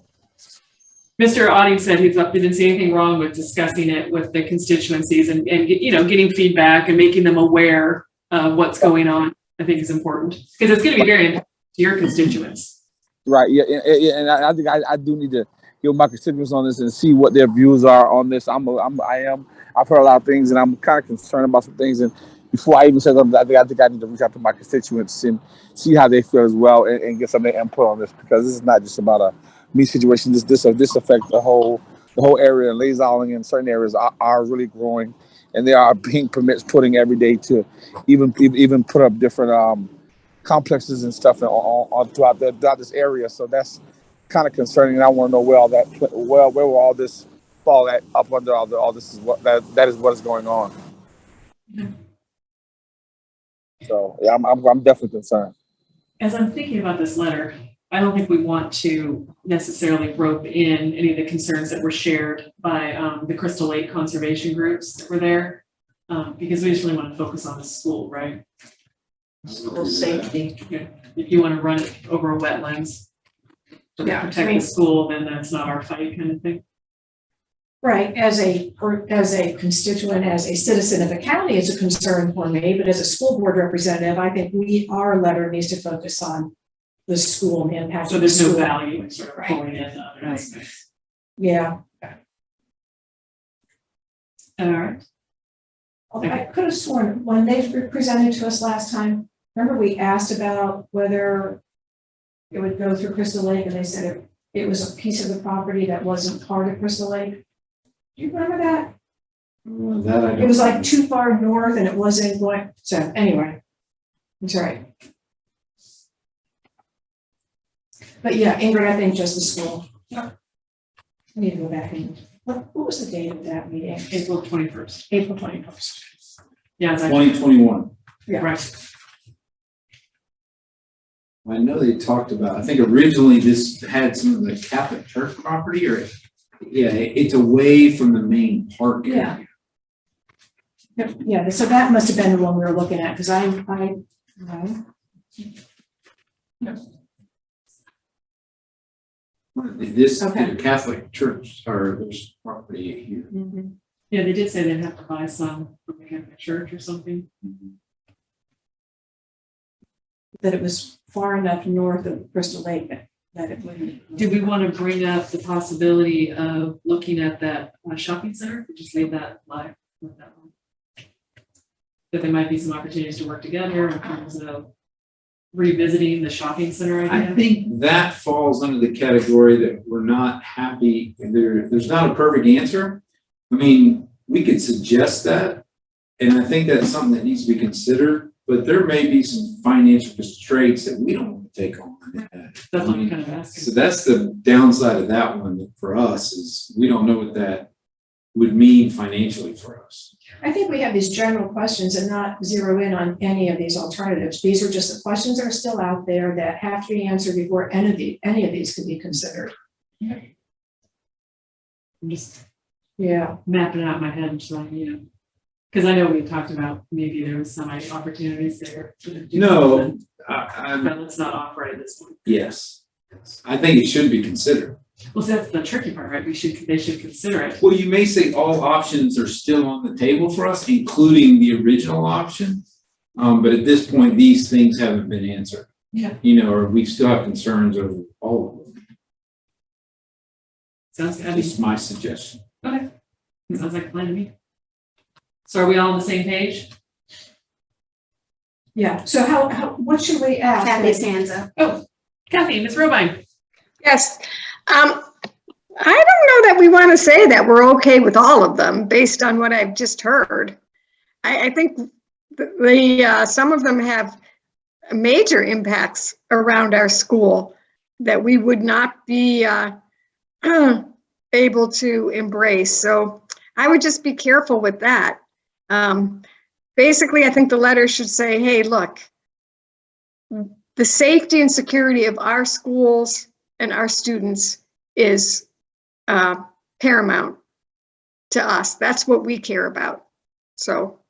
Mr. Auding said he didn't see anything wrong with discussing it with the constituencies and getting feedback and making them aware of what's going on. I think is important because it's going to be very important to your constituents. Right. Yeah. And I think I do need to get my constituents on this and see what their views are on this. I've heard a lot of things and I'm kind of concerned about some things. And before I even said something, I think I need to reach out to my constituents and see how they feel as well and get some of their input on this, because this is not just about a me situation. This affects the whole area. Lays Island in certain areas are really growing, and there are being permits putting every day to even put up different complexes and stuff on throughout this area. So that's kind of concerning. And I want to know where will all this fall at up under all this is what that is what is going on. Mm-hmm. So yeah, I'm definitely concerned. As I'm thinking about this letter, I don't think we want to necessarily rope in any of the concerns that were shared by the Crystal Lake conservation groups that were there, because we just really want to focus on the school, right? School safety. Yeah. If you want to run it over a wetlands to protect the school, then that's not our fight, kind of thing. Right, as a constituent, as a citizen of the county, it's a concern for me, but as a school board representative, I think our letter needs to focus on the school and the impact. So there's of no the school. value in sort of pulling in other aspects. Yeah. All right. I could have sworn when they presented to us last time, remember we asked about whether it would go through Crystal Lake, and they said it was a piece of the property that wasn't part of Crystal Lake. Do you remember that? It was like too far north and it wasn't going, so anyway, that's right. But yeah, Ingrid, I think just the school. I need to go back and, what was the date of that meeting? April 21st. April 21st. Yeah, it's 2021. Yeah. right. I know they talked about, I think originally this had some of the Catholic Church property or, yeah, it's away from the main park area. Yeah, so that must have been the one we were looking at, because This, Okay. the Catholic Church, or there's property here. Yeah, they did say they'd have to buy some from the Catholic Church or something. that it was far enough north of Crystal Lake that it wouldn't. Do we want to bring up the possibility of looking at that shopping center? Just leave that live with that one. That there might be some opportunities to work together in terms of revisiting the shopping center I idea. think that falls under the category that we're not happy, there's not a perfect answer. I mean, we could suggest that, and I think that's something that needs to be considered, but there may be some financial constraints that we don't want to take on. That's what I'm kind of asking. So that's the downside of that one for us, is we don't know what that would mean financially for us. I think we have these general questions and not zero in on any of these alternatives. These are just the questions that are still out there that have to be answered before any of these could be considered. I'm just Yeah. mapping it out in my head and trying, because I know we talked about maybe there was some opportunities there. To do No, something, but let's not offer it at this point. yes, I think it should be considered. Well, so that's the tricky part, right? They should consider it. Well, you may say all options are still on the table for us, including the original option. But at this point, these things haven't been answered. Yeah. Or we still have concerns over all of them. Sounds good. That's my suggestion. Okay. Sounds like a plan to me. So are we all on the same page? Yeah. So what should we ask? Kathy's hands up. Oh, Kathy, Ms. Robine. Yes. I don't know that we want to say that we're okay with all of them based on what I've just heard. I think some of them have major impacts around our school that we would not be able to embrace. So I would just be careful with that. Basically, I think the letter should say, hey, look, the safety and security of our schools and our students is paramount to us. That's what we care about. So,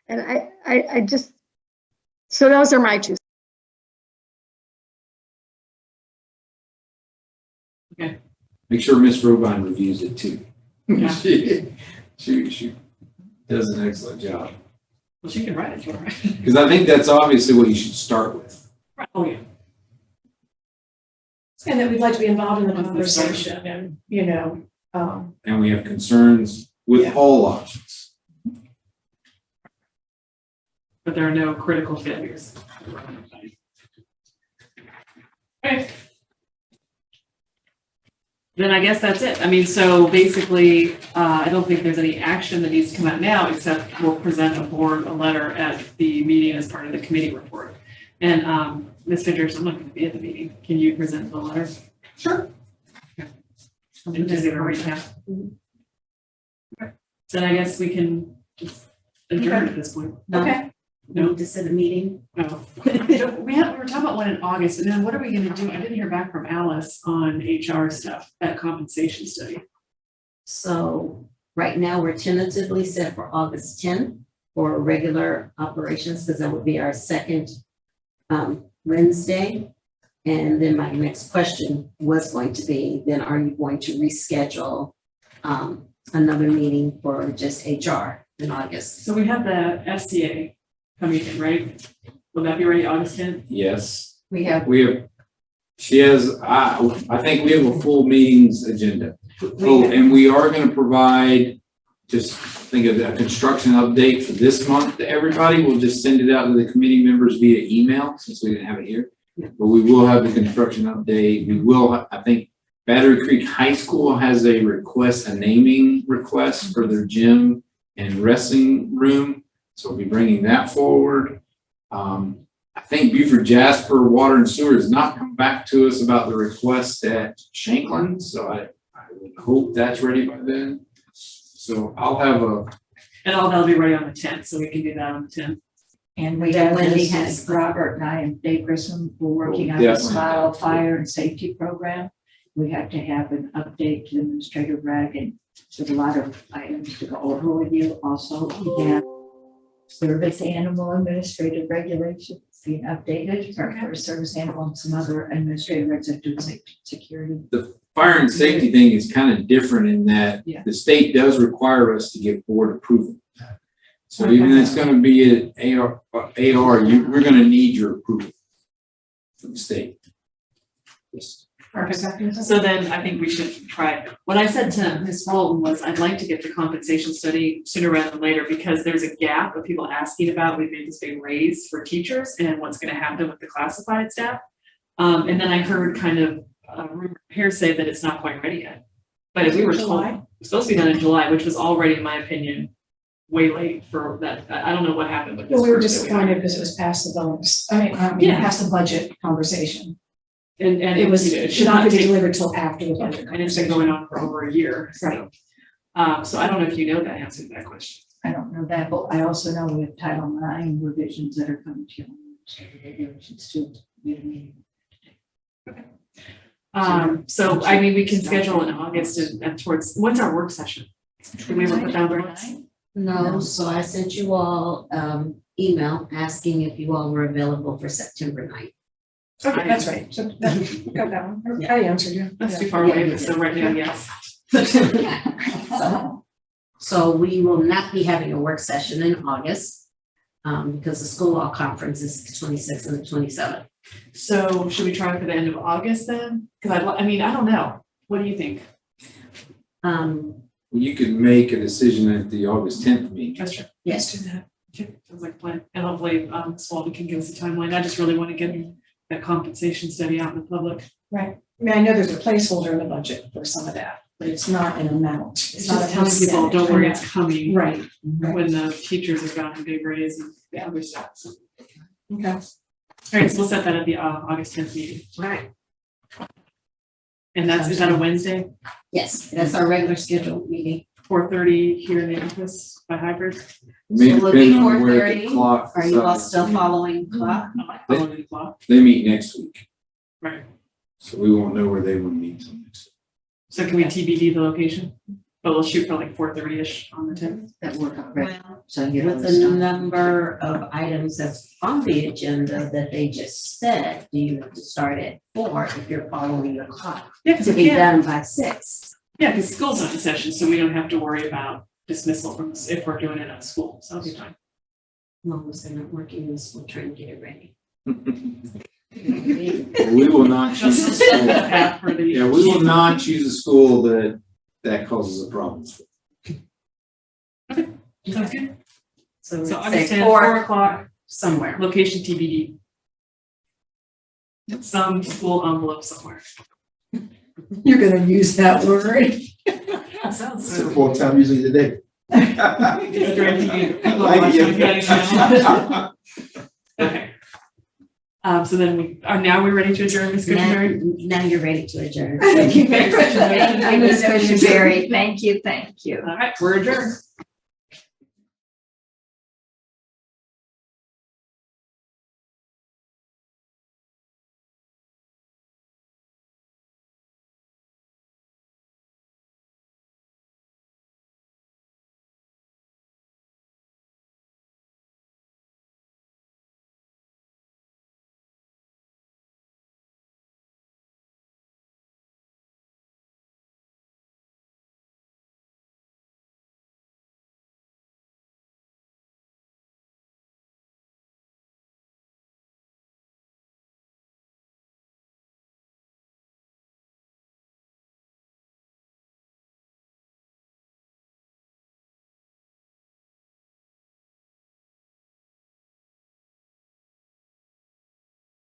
and I just, so those are my two. Okay. Make sure Ms. Robine reviews it too. Yeah. She does an excellent job. Well, she can write it for her. Because I think that's obviously what you should start with. Oh, yeah. And that we'd like to be involved in the conversation and, And we have concerns with all options. But there are no critical failures. Okay. Then I guess that's it. I mean, so basically, I don't think there's any action that needs to come out now, except we'll present a board a letter at the meeting as part of the committee report. And Ms. Fidrich, I'm not going to be at the meeting. Can you present the letter? Sure. Okay. And just give a recap. Okay. Then I guess we can just adjourn at this point. Okay. No, To set a meeting. no. We were talking about one in August, and then what are we going to do? I didn't hear back from Alice on HR stuff, that compensation study. So right now, we're tentatively set for August 10th for regular operations, because that would be our second Wednesday. And then my next question was going to be, then are you going to reschedule another meeting for just HR in August? So we have the FCA coming in, right? Will that be ready August 10th? Yes. We have, She has, I think we have a full meetings agenda. Oh, and we are going to provide, just think of a construction update for this month to everybody. We'll just send it out to the committee members via email since we didn't have it here. But we will have the construction update. We will, I think Battery Creek High School has a naming request for their gym and wrestling room. So we'll be bringing that forward. I think Beaufort Jasper Water and Sewer has not come back to us about the request at Shanklin, so I would hope that's ready by then. So I'll have And all that'll be ready on the 10th, so we can do that on the 10th. And we Yeah, have Wendy this, has- Robert and I and Dave Grissom, we're working on We'll this definitely model have to. fire and safety program. We have to have an update to administrative reg, and there's a lot of items to go over with you. Also, we have service animal administrative regulations being updated for service animal and some other administrative regs that do safety, security. the fire and safety thing is kind of different in that Yeah. the state does require us to get board approval. So even if it's gonna be an AR, we're gonna need your approval from the state. Yes. Perfect. So then I think we should try, what I said to Ms. Walton was I'd like to get the compensation study sooner rather than later because there's a gap of people asking about, we've made this big raise for teachers and what's gonna happen with the classified staff. And then I heard kind of rumor hearsay that it's not quite ready yet. But if we were told, July? it's supposed to be done in July, which was already, in my opinion, way late for that. I don't know what happened with this. Well, we were first that disappointed because it was past the bonus, Yeah. past the budget conversation. And It was, it should should not not be take, delivered till after the budget and it's been conversation. going on for over a year, so. So I don't know if you know that answer to that question. I don't know that, but I also know we have Title IX revisions that are coming to you. Regulations too. We have a meeting. So I mean, we can schedule in August and towards, when's our work session? Did we ever put down the dates? No, so I sent you all, email asking if you all were available for September 9th. Okay, that's right. So got that one. I answered you. That's too far away, but still right now, yes. So we will not be having a work session in August, because the school law conference is the 26th and the 27th. So should we try for the end of August then? Because I mean, I don't know. What do you think? You could make a decision at the August 10th meeting. That's true. Yes. Let's do that. Okay, sounds like a plan. And hopefully, Swalby can give us a timeline. I just really want to get that compensation study out in the public. Right. I mean, I know there's a placeholder in the budget for some of that, but it's not an amount. It's not just a telling people, percentage. don't worry, it's coming. Right. When the teachers have gotten a big raise and the other stuff. So. Okay. All right, so we'll set that at the August 10th meeting. Right. And is that a Wednesday, Yes, that's our regular scheduled meeting. 4:30 here in the office by hybrid? May So will it be depend on where the 4:30? clock Are you all decides. still following clock? I might follow the clock. They meet next week, Right. so we won't know where they will meet till next week. So can we TBD the location? But we'll shoot for like 4:30-ish on the 10th. That work already. Well, So you know. with the number of items that's on the agenda that they just said, do you have to start at 4 if you're following your clock? Yeah, because To be done by 6. Yeah, because school's not in session, so we don't have to worry about dismissal from, if we're doing it at school, so it'll be fine. As long as they're not working in school, trying to get it ready. We will not choose a school. Path for the- Yeah, we will not choose a school that causes a problem. Sounds good. So So say August 10th, 4 4:00, somewhere. location TBD. Some school envelope somewhere. You're gonna use that word. Sounds It's the so. fourth time usually today. Okay. So then now we're ready to adjourn, Ms. Cushenberry? Now you're ready to adjourn. Thank you, Ms. Cushenberry. Thank you. All right, we're adjourned.